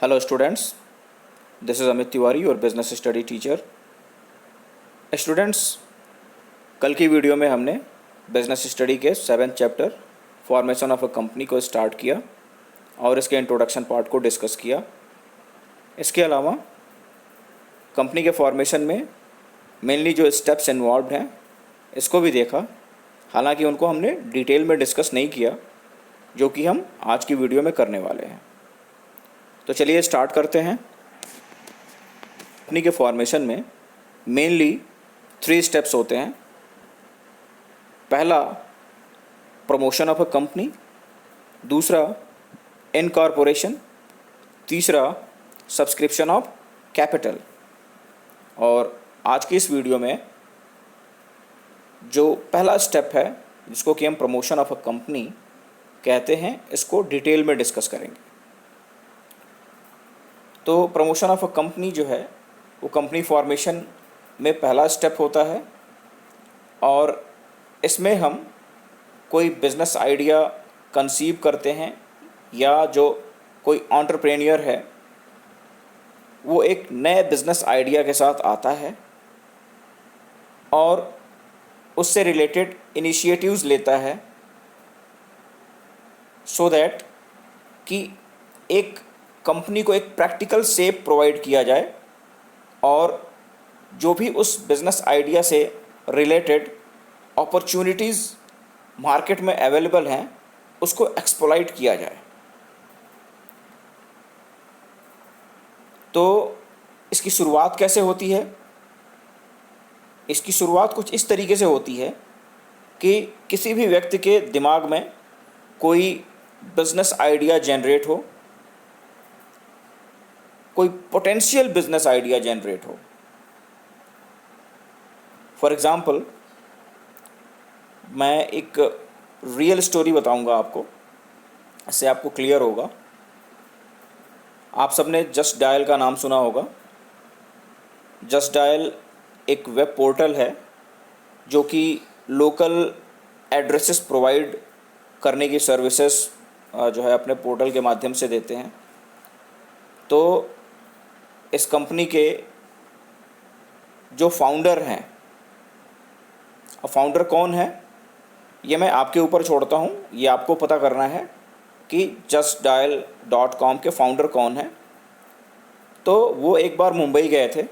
Hello students, this is Amit Tiwari, your business study teacher. Students, कल की video में हमने बिजनेस स्टडी के 7th chapter formation of a company को start किया और इसके इंट्रोडक्शन पार्ट को डिस्कस किया। इसके अलावा कंपनी के फॉर्मेशन में मेनली जो स्टेप्स इन्वॉल्व हैं इसको भी देखा, हालांकि उनको हमने डिटेल में डिस्कस नहीं किया, जो कि हम आज की वीडियो में करने वाले हैं। तो चलिए स्टार्ट करते हैं। कंपनी के फॉर्मेशन में मेनली 3 स्टेप्स होते हैं। पहला प्रमोशन ऑफ अ कंपनी, दूसरा इनकॉर्पोरेशन, तीसरा सब्सक्रिप्शन ऑफ कैपिटल। और आज की इस वीडियो में जो पहला स्टेप है जिसको कि हम प्रमोशन ऑफ अ कंपनी कहते हैं, इसको डिटेल में डिस्कस करेंगे। तो प्रमोशन ऑफ अ कंपनी जो है वो कंपनी फॉर्मेशन में पहला स्टेप होता है और इसमें हम कोई बिज़नेस आइडिया कंसीव करते हैं या जो कोई एंटरप्रेन्योर है वो एक नए बिज़नेस आइडिया के साथ आता है और उससे रिलेटेड इनिशिएटिव्स लेता है, सो दैट कि एक कंपनी को एक प्रैक्टिकल शेप प्रोवाइड किया जाए और जो भी उस बिज़नेस आइडिया से रिलेटेड अपॉर्चुनिटीज़ मार्केट में अवेलेबल हैं उसको एक्सप्लॉइट किया जाए। तो इसकी शुरुआत कैसे होती है? इसकी शुरुआत कुछ इस तरीके से होती है कि किसी भी व्यक्ति के दिमाग में कोई बिज़नेस आइडिया जनरेट हो, कोई पोटेंशियल बिजनेस आइडिया जनरेट हो। फॉर एग्ज़ाम्पल, मैं एक रियल स्टोरी बताऊंगा आपको, इससे आपको क्लियर होगा। आप सबने जस्ट डायल का नाम सुना होगा। जस्ट डायल एक वेब पोर्टल है जो कि लोकल एड्रेसेस प्रोवाइड करने की सर्विसेज जो है अपने पोर्टल के माध्यम से देते हैं। तो इस कंपनी के जो फाउंडर हैं, फाउंडर कौन है ये मैं आपके ऊपर छोड़ता हूँ, ये आपको पता करना है कि justdial.com के फाउंडर कौन है। तो वो एक बार मुंबई गए थे,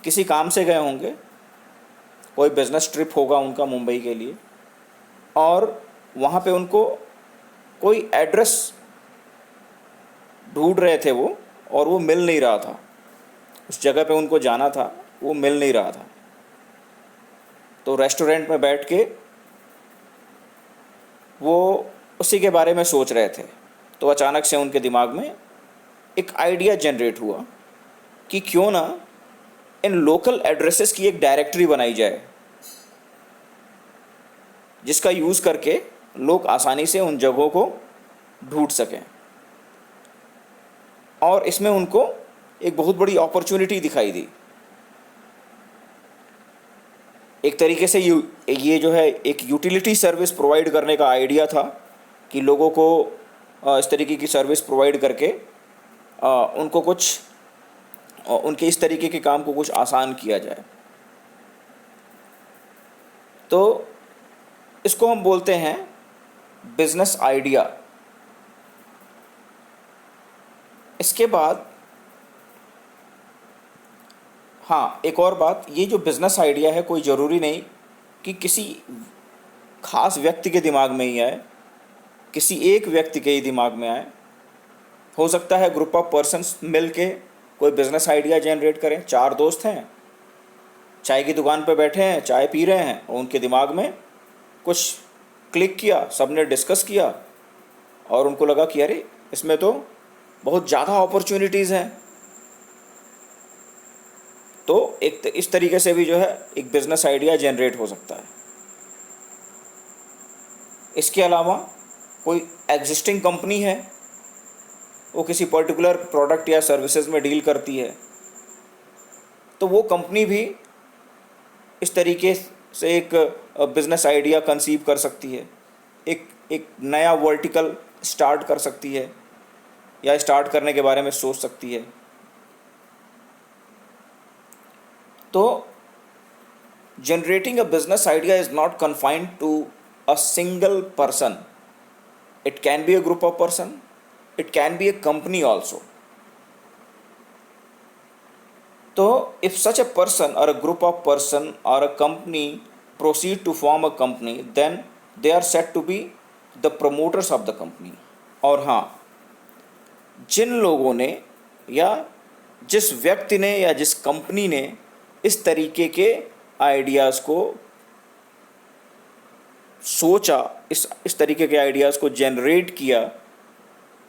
किसी काम से गए होंगे, कोई बिज़नेस ट्रिप होगा उनका मुंबई के लिए, और वहाँ पे उनको कोई एड्रेस ढूंढ रहे थे वो, और वो मिल नहीं रहा था। उस जगह पे उनको जाना था, वो मिल नहीं रहा था। तो रेस्टोरेंट में बैठ के वो उसी के बारे में सोच रहे थे। तो अचानक से उनके दिमाग में एक आइडिया जनरेट हुआ कि क्यों ना इन लोकल एड्रेसेस की एक डायरेक्टरी बनाई जाए, जिसका यूज़ करके लोग आसानी से उन जगहों को ढूंढ सकें। और इसमें उनको एक बहुत बड़ी अपॉर्चुनिटी दिखाई दी। एक तरीके से ये जो है एक यूटिलिटी सर्विस प्रोवाइड करने का आइडिया था कि लोगों को इस तरीके की सर्विस प्रोवाइड करके उनको कुछ उनके इस तरीके के काम को कुछ आसान किया जाए। तो इसको हम बोलते हैं बिजनेस आइडिया। इसके बाद हाँ, एक और बात, ये जो बिज़नेस आइडिया है कोई ज़रूरी नहीं कि किसी खास व्यक्ति के दिमाग में ही आए, किसी एक व्यक्ति के ही दिमाग में आए। हो सकता है ग्रुप ऑफ पर्सन्स मिल के कोई बिज़नेस आइडिया जनरेट करें। 4 दोस्त हैं, चाय की दुकान पर बैठे हैं, चाय पी रहे हैं, और उनके दिमाग में कुछ क्लिक किया, सब ने डिस्कस किया और उनको लगा कि अरे इसमें तो बहुत ज़्यादा अपॉर्चुनिटीज़ हैं। तो एक इस तरीके से भी जो है एक बिज़नेस आइडिया जनरेट हो सकता है। इसके अलावा कोई एग्जिस्टिंग कंपनी है, वो किसी पर्टिकुलर प्रोडक्ट या सर्विसेज में डील करती है, तो वो कंपनी भी इस तरीके से एक बिज़नेस आइडिया कंसीव कर सकती है, एक नया वर्टिकल स्टार्ट कर सकती है। या स्टार्ट करने के बारे में सोच सकती है। तो generating a business idea is not confined to a single person, it can be a group of person, it can be a company also. तो इफ सच अ पर्सन और अ ग्रुप ऑफ पर्सन और a company proceed to form a company, then they are said to be the promoters of the company। और हाँ, जिन लोगों ने या जिस व्यक्ति ने या जिस कंपनी ने इस तरीके के आइडियाज़ को सोचा, इस तरीके के आइडियाज़ को जनरेट किया,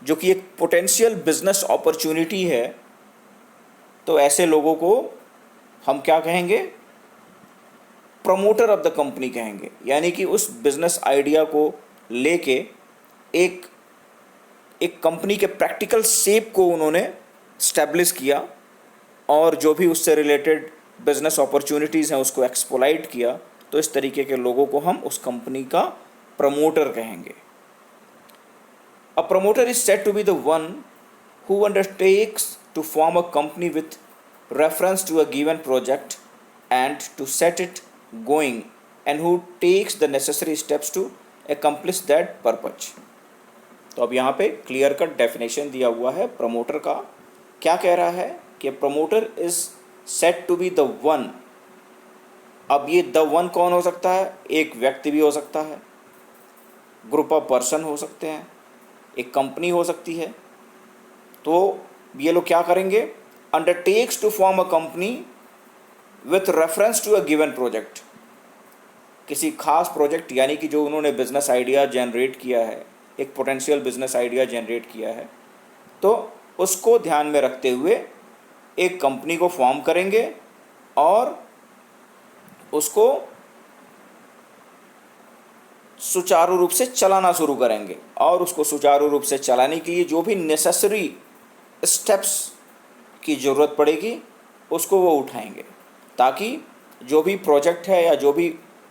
जो कि एक पोटेंशियल बिजनेस अपॉर्चुनिटी है, तो ऐसे लोगों को हम क्या कहेंगे? प्रमोटर ऑफ द कंपनी कहेंगे। यानी कि उस बिजनेस आइडिया को लेके एक एक कंपनी के प्रैक्टिकल शेप को उन्होंने स्टैब्लिश किया और जो भी उससे रिलेटेड बिजनेस अपॉर्चुनिटीज़ हैं उसको एक्सप्लॉइट किया। तो इस तरीके के लोगों को हम उस कंपनी का प्रमोटर कहेंगे। A promoter is said to be the one who undertakes to form a company with reference to a given project and to set it going and who takes the necessary steps to accomplish that purpose। तो अब यहाँ पे clear cut definition दिया हुआ है promoter का। क्या कह रहा है कि promoter is set to be the one. अब ये द वन कौन हो सकता है? एक व्यक्ति भी हो सकता है, ग्रुप ऑफ पर्सन हो सकते हैं, एक कंपनी हो सकती है। तो ये लोग क्या करेंगे? Undertakes to form a company with reference to a given project. किसी खास प्रोजेक्ट, यानी कि जो उन्होंने बिजनेस आइडिया जनरेट किया है, एक पोटेंशियल बिजनेस आइडिया जनरेट किया है, तो उसको ध्यान में रखते हुए एक कंपनी को फॉर्म करेंगे और उसको सुचारू रूप से चलाना शुरू करेंगे। और उसको सुचारू रूप से चलाने के लिए जो भी नेसेसरी स्टेप्स की ज़रूरत पड़ेगी उसको वो उठाएंगे, ताकि जो भी प्रोजेक्ट है या जो भी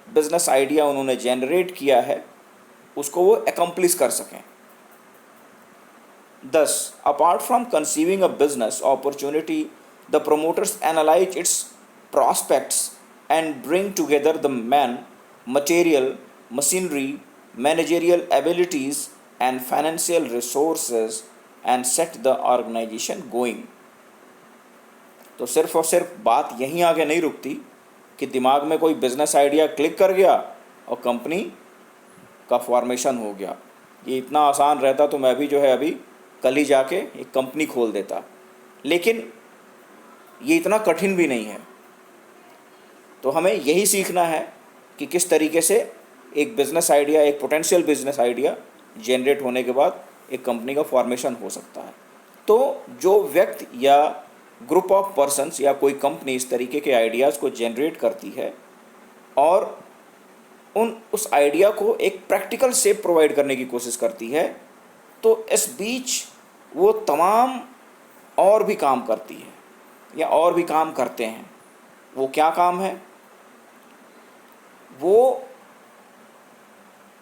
बिजनेस आइडिया उन्होंने जनरेट किया है उसको वो एकम्प्लिश कर सकें। Thus, apart from conceiving a business opportunity, the promoters analyze its prospects and bring together the man, material, machinery, managerial abilities, and financial resources and set the organization going। तो सिर्फ और सिर्फ बात यहीं आगे नहीं रुकती कि दिमाग में कोई बिजनेस आइडिया क्लिक कर गया और कंपनी का फॉर्मेशन हो गया। ये इतना आसान रहता तो मैं भी जो है अभी कल ही जाके एक कंपनी खोल देता, लेकिन ये इतना कठिन भी नहीं है। तो हमें यही सीखना है कि किस तरीके से एक बिज़नेस आइडिया, एक पोटेंशियल बिजनेस आइडिया जनरेट होने के बाद एक कंपनी का फॉर्मेशन हो सकता है। तो जो व्यक्ति या ग्रुप ऑफ पर्सन्स या कोई कंपनी इस तरीके के आइडियाज़ को जनरेट करती है और उस आइडिया को एक प्रैक्टिकल शेप प्रोवाइड करने की कोशिश करती है, तो इस बीच वो तमाम और भी काम करती है या और भी काम करते हैं। वो क्या काम है? वो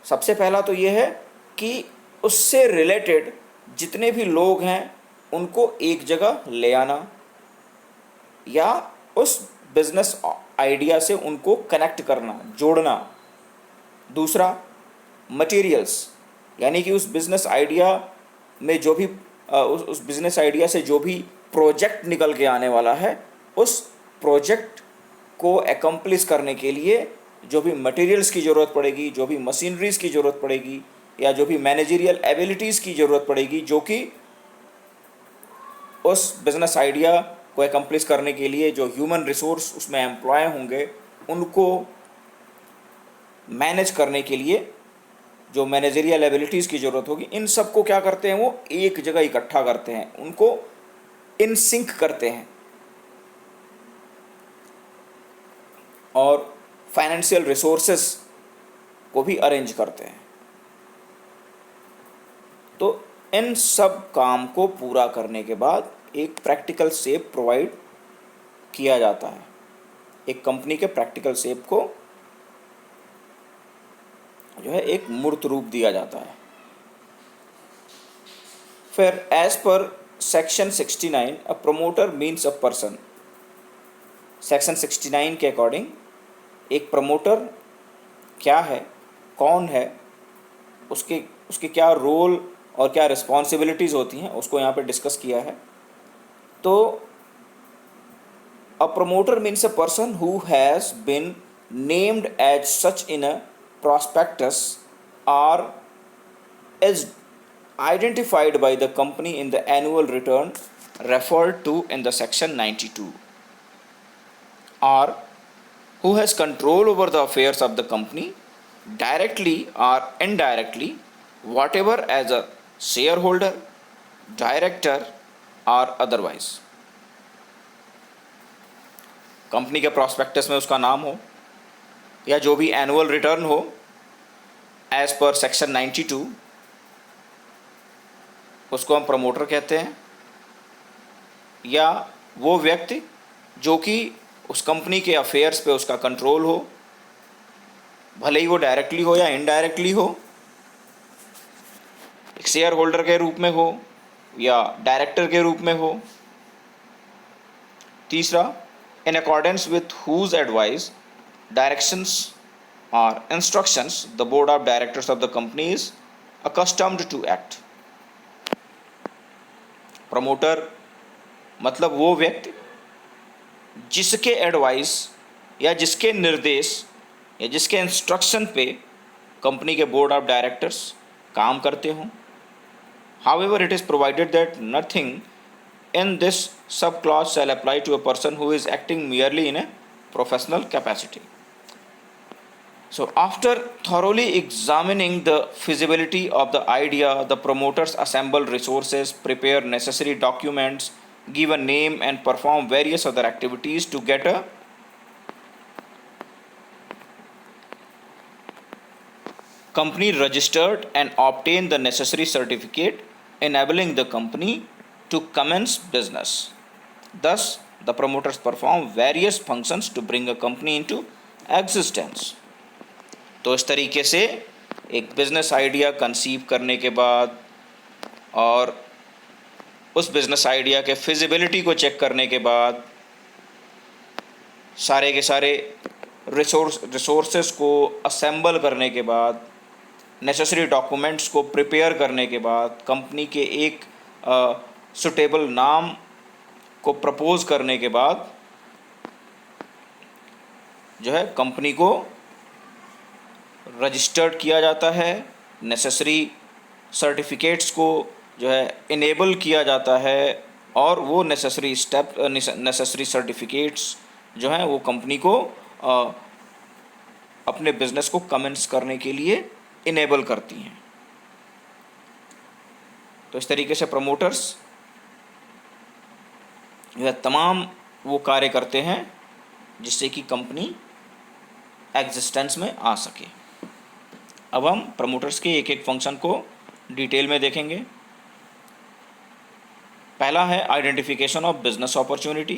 सबसे पहला तो ये है कि उससे रिलेटेड जितने भी लोग हैं उनको एक जगह ले आना या उस बिजनेस आइडिया से उनको कनेक्ट करना, जोड़ना। दूसरा, मटेरियल्स, यानी कि उस बिज़नेस आइडिया में जो भी उस बिज़नेस आइडिया से जो भी प्रोजेक्ट निकल के आने वाला है, उस प्रोजेक्ट को एकम्प्लिश करने के लिए जो भी मटेरियल्स की ज़रूरत पड़ेगी, जो भी मशीनरीज़ की ज़रूरत पड़ेगी या जो भी मैनेजरियल एबिलिटीज़ की ज़रूरत पड़ेगी, जो कि उस बिज़नेस आइडिया को एकम्प्लिश करने के लिए जो ह्यूमन रिसोर्स उसमें एम्प्लॉय होंगे, उनको मैनेज करने के लिए जो मैनेजरियल एबिलिटीज़ की ज़रूरत होगी, इन सब को क्या करते हैं? वो एक जगह इकट्ठा करते हैं, उनको इन सिंक करते हैं और फाइनेंशियल रिसोर्सेस को भी अरेंज करते हैं। तो इन सब काम को पूरा करने के बाद एक प्रैक्टिकल शेप प्रोवाइड किया जाता है। एक कंपनी के प्रैक्टिकल शेप को जो है एक मूर्त रूप दिया जाता है। फिर as per section 69 a promoter means a person. Section 69 के अकॉर्डिंग एक प्रमोटर क्या है, कौन है, उसके उसके क्या रोल और क्या रिस्पॉन्सिबिलिटीज़ होती हैं, उसको यहाँ पे डिस्कस किया है। तो a promoter means a person who has been named as such in a prospectus or is identified by the company in the annual return referred to in the section 92, or who has control over the affairs of the company directly or indirectly, whatever as a shareholder, director or otherwise। Company के prospectus में उसका नाम हो या जो भी annual return हो as per section 92, उसको हम प्रमोटर कहते हैं। या वो व्यक्ति जो कि उस कंपनी के अफेयर्स पे उसका कंट्रोल हो, भले ही वो डायरेक्टली हो या इनडायरेक्टली हो, एक शेयर होल्डर के रूप में हो या डायरेक्टर के रूप में हो। तीसरा, in accordance with whose advice, directions और instructions the board of directors of the company is accustomed to act. Promoter मतलब वो व्यक्ति जिसके एडवाइस या जिसके निर्देश या जिसके इंस्ट्रक्शन पे कंपनी के बोर्ड ऑफ डायरेक्टर्स काम करते हों। However it is provided that nothing in this sub clause shall apply to a person who is acting merely in a professional capacity. So after thoroughly examining the feasibility of the idea, the promoters assemble resources, prepare necessary documents, give a name and perform various other activities to get a company registered and obtain the necessary certificate enabling the company to commence business. Thus, the promoters perform various functions to bring a company into existence. तो इस तरीके से एक business idea conceive करने के बाद और उस बिज़नेस आइडिया के फिजिबिलिटी को चेक करने के बाद, सारे के सारे रिसोर्सेस को असेंबल करने के बाद, नेसेसरी डॉक्यूमेंट्स को प्रिपेयर करने के बाद, कंपनी के एक सुटेबल नाम को प्रपोज करने के बाद जो है कंपनी को रजिस्टर्ड किया जाता है, नेसेसरी सर्टिफिकेट्स को जो है इनेबल किया जाता है और वो नेसेसरी सर्टिफिकेट्स जो हैं वो कंपनी को अपने बिजनेस को कमेंस करने के लिए इनेबल करती हैं। तो इस तरीके से प्रमोटर्स जो है तमाम वो कार्य करते हैं जिससे कि कंपनी एग्जिस्टेंस में आ सके। अब हम प्रमोटर्स के एक एक फंक्शन को डिटेल में देखेंगे। पहला है identification of business opportunity.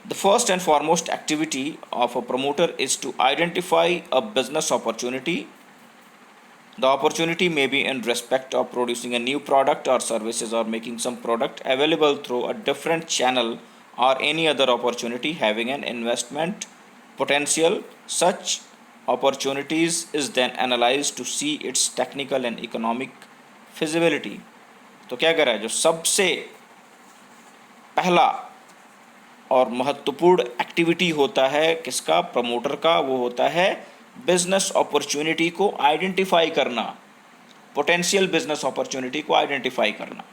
The first and foremost activity of a promoter is to identify a business opportunity. The opportunity may be in respect of producing a new product or services or making some product available through a different channel or any other opportunity having an investment potential. Such opportunities is then analyzed to see its technical and economic feasibility. तो क्या कर रहा है, जो सबसे पहला और महत्वपूर्ण एक्टिविटी होता है किसका, प्रमोटर का, वो होता है बिजनेस अपॉर्चुनिटी को आइडेंटिफाई करना, पोटेंशियल बिजनेस अपॉर्चुनिटी को आइडेंटिफाई करना।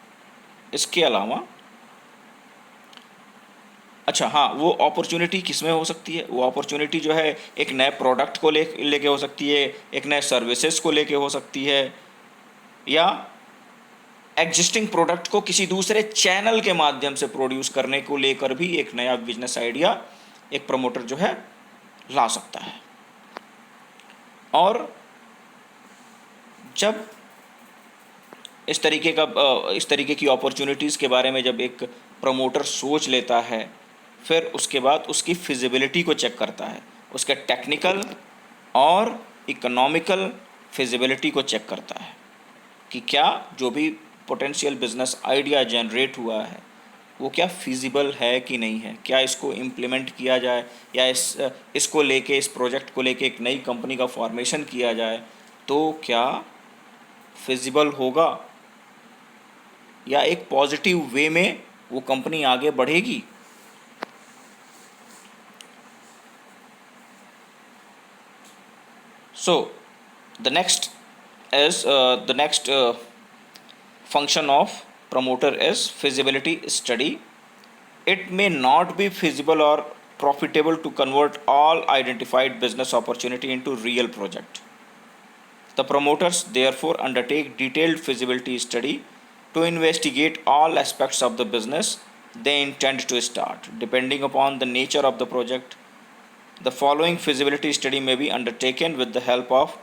इसके अलावा अच्छा हाँ, वो अपॉर्चुनिटी किस में हो सकती है, वो अपॉर्चुनिटी जो है एक नए प्रोडक्ट को लेके हो सकती है, एक नए सर्विसेज को लेके हो सकती है, या एग्जिस्टिंग प्रोडक्ट को किसी दूसरे चैनल के माध्यम से प्रोड्यूस करने को लेकर भी एक नया बिजनेस आइडिया एक प्रमोटर जो है ला सकता है। और जब इस तरीके की अपॉर्चुनिटीज़ के बारे में जब एक प्रमोटर सोच लेता है, फिर उसके बाद उसकी फिजिबिलिटी को चेक करता है, उसके टेक्निकल और इकोनॉमिकल फिजिबिलिटी को चेक करता है। कि क्या जो भी पोटेंशियल बिजनेस आइडिया जनरेट हुआ है वो क्या फिजिबल है कि नहीं है, क्या इसको इम्प्लीमेंट किया जाए या इसको लेके, इस प्रोजेक्ट को लेके एक नई कंपनी का फॉर्मेशन किया जाए तो क्या फिजिबल होगा या एक पॉजिटिव वे में वो कंपनी आगे बढ़ेगी। So the next function of promoter is feasibility study. It may not be feasible or profitable to convert all identified business opportunity into real project. The promoters therefore undertake detailed feasibility study to investigate all aspects of the business they intend to start. Depending upon the nature of the project, the following feasibility study may be undertaken with the help of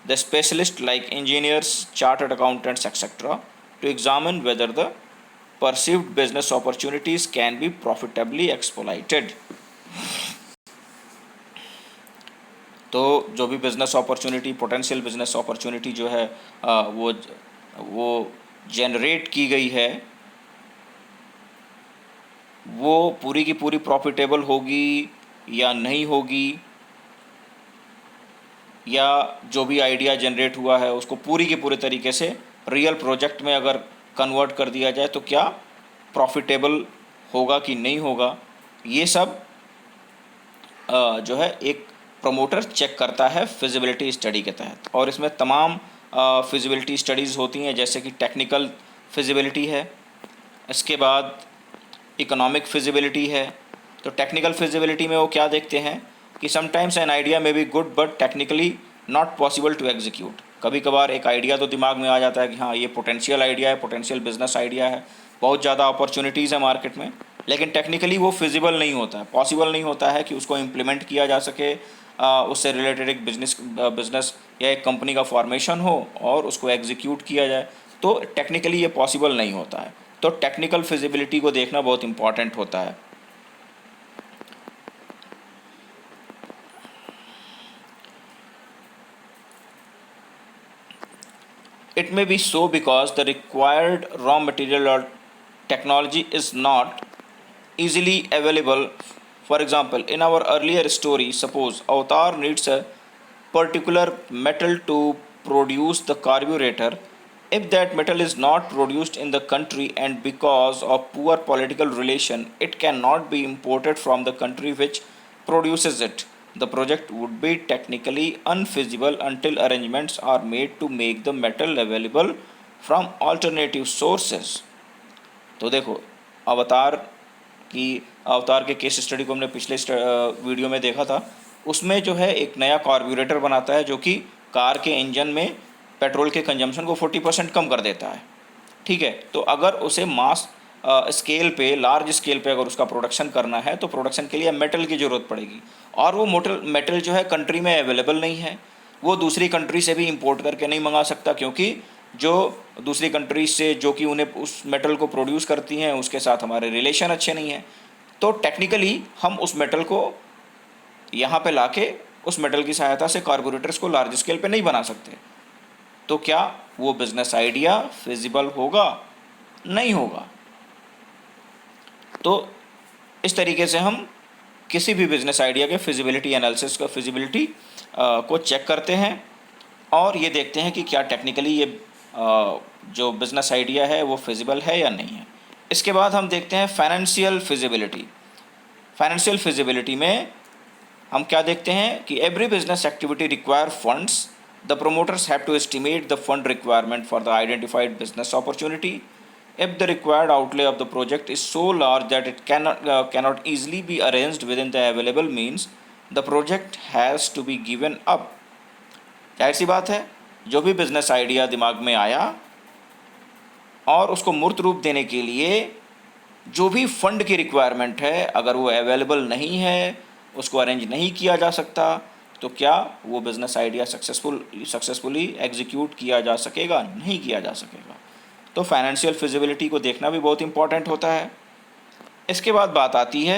the specialists like engineers, chartered accountants, etc. to examine whether the perceived business opportunities can be profitably exploited. तो जो भी business opportunity, potential business opportunity जो है वो generate की गई है वो पूरी की पूरी प्रॉफिटेबल होगी या नहीं होगी, या जो भी आइडिया जनरेट हुआ है उसको पूरी के पूरे तरीके से रियल प्रोजेक्ट में अगर कन्वर्ट कर दिया जाए तो क्या प्रॉफिटेबल होगा कि नहीं होगा। ये सब जो है एक प्रमोटर चेक करता है फिजिबिलिटी स्टडी के तहत, और इसमें तमाम फिजिबिलिटी स्टडीज़ होती हैं, जैसे कि टेक्निकल फिजिबिलिटी है, इसके बाद इकोनॉमिक फिजिबिलिटी है। तो टेक्निकल फिजिबिलिटी में वो क्या देखते हैं कि sometimes an idea may be good but technically not possible to execute. कभी कभार एक आइडिया तो दिमाग में आ जाता है कि हाँ ये पोटेंशियल आइडिया है, पोटेंशियल बिजनेस आइडिया है, बहुत ज़्यादा अपॉर्चुनिटीज़ है मार्केट में, लेकिन टेक्निकली वो फिजिबल नहीं होता है, पॉसिबल नहीं होता है कि उसको इम्प्लीमेंट किया जा सके, उससे रिलेटेड एक बिजनेस या एक कंपनी का फॉर्मेशन हो और उसको एग्जीक्यूट किया जाए, तो टेक्निकली ये पॉसिबल नहीं होता है। तो टेक्निकल फिजिबिलिटी को देखना बहुत इंपॉर्टेंट होता है। It may be so because the required raw material or technology is not easily available. For example, in our earlier story, suppose Avatar needs a particular metal to produce the carburetor. If that metal is not produced in the country and because of poor political relation, it cannot be imported from the country which produces it, the project would be technically unfeasible until arrangements are made to make the metal available from alternative sources. तो देखो अवतार के case study को हमने पिछले video में देखा था, उसमें जो है एक नया कार्ब्यूरेटर बनाता है जो कि कार के इंजन में पेट्रोल के कंजम्पशन को 40% कम कर देता है। ठीक है, तो अगर उसे मास स्केल पे, लार्ज स्केल पे अगर उसका प्रोडक्शन करना है तो प्रोडक्शन के लिए मेटल की ज़रूरत पड़ेगी, और वो मेटल जो है कंट्री में अवेलेबल नहीं है, वो दूसरी कंट्री से भी इंपोर्ट करके नहीं मंगा सकता, क्योंकि जो दूसरी कंट्री से जो कि उन्हें उस मेटल को प्रोड्यूस करती हैं उसके साथ हमारे रिलेशन अच्छे नहीं हैं। तो टेक्निकली हम उस मेटल को यहाँ पे लाके उस मेटल की सहायता से कार्बोरेटर्स को लार्ज स्केल पे नहीं बना सकते। तो क्या वो बिजनेस आइडिया फिजिबल होगा? नहीं होगा। तो इस तरीके से हम किसी भी बिजनेस आइडिया के फिजिबिलिटी एनालिसिस का फिजिबिलिटी को चेक करते हैं और ये देखते हैं कि क्या टेक्निकली ये जो बिजनेस आइडिया है वो फिजिबल है या नहीं है। इसके बाद हम देखते हैं फाइनेंशियल फिजिबिलिटी। फाइनेंशियल फिजिबिलिटी में हम क्या देखते हैं कि every business activity require funds, the promoters have to estimate the fund requirement for the identified business opportunity. If the required outlay of the project is so large that it cannot easily be arranged within the available means, the project has to be given up. जाहिर सी बात है, जो भी business idea दिमाग में आया और उसको मूर्त रूप देने के लिए जो भी फंड की रिक्वायरमेंट है, अगर वो अवेलेबल नहीं है, उसको अरेंज नहीं किया जा सकता, तो क्या वो बिजनेस आइडिया सक्सेसफुली एग्जीक्यूट किया जा सकेगा? नहीं किया जा सकेगा। तो फाइनेंशियल फिजिबिलिटी को देखना भी बहुत इंपॉर्टेंट होता है। इसके बाद बात आती है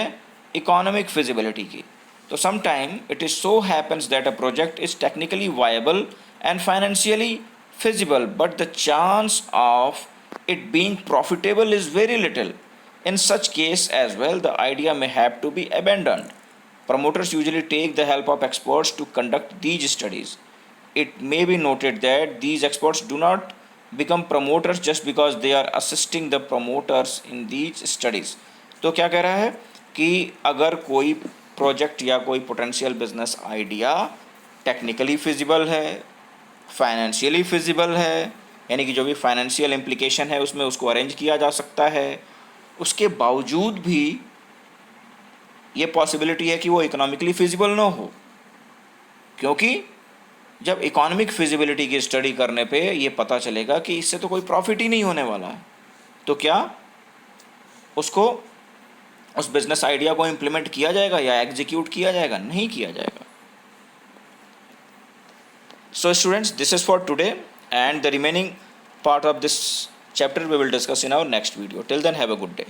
इकोनॉमिक फिजिबिलिटी की। तो sometime it is so happens that a project is technically viable and financially feasible, but the chance of it being profitable is very little. In such case as well, the idea may have to be abandoned. Promoters usually take the help of experts to conduct these studies. It may be noted that these experts do not become promoters just because they are assisting the promoters in these studies. तो क्या कह रहा है कि अगर कोई project या कोई potential business idea technically feasible है, फाइनेंशियली फिजिबल है, यानी कि जो भी फाइनेंशियल इम्प्लीकेशन है उसमें उसको अरेंज किया जा सकता है, उसके बावजूद भी ये पॉसिबिलिटी है कि वो इकोनॉमिकली फिजिबल ना हो, क्योंकि जब इकोनॉमिक फिजिबिलिटी की स्टडी करने पे ये पता चलेगा कि इससे तो कोई प्रॉफिट ही नहीं होने वाला है, तो क्या उसको उस बिजनेस आइडिया को इम्प्लीमेंट किया जाएगा या एग्जीक्यूट किया जाएगा? नहीं किया जाएगा. So students, this is for today, and the remaining part of this chapter we will discuss in our next video. Till then, have a good day.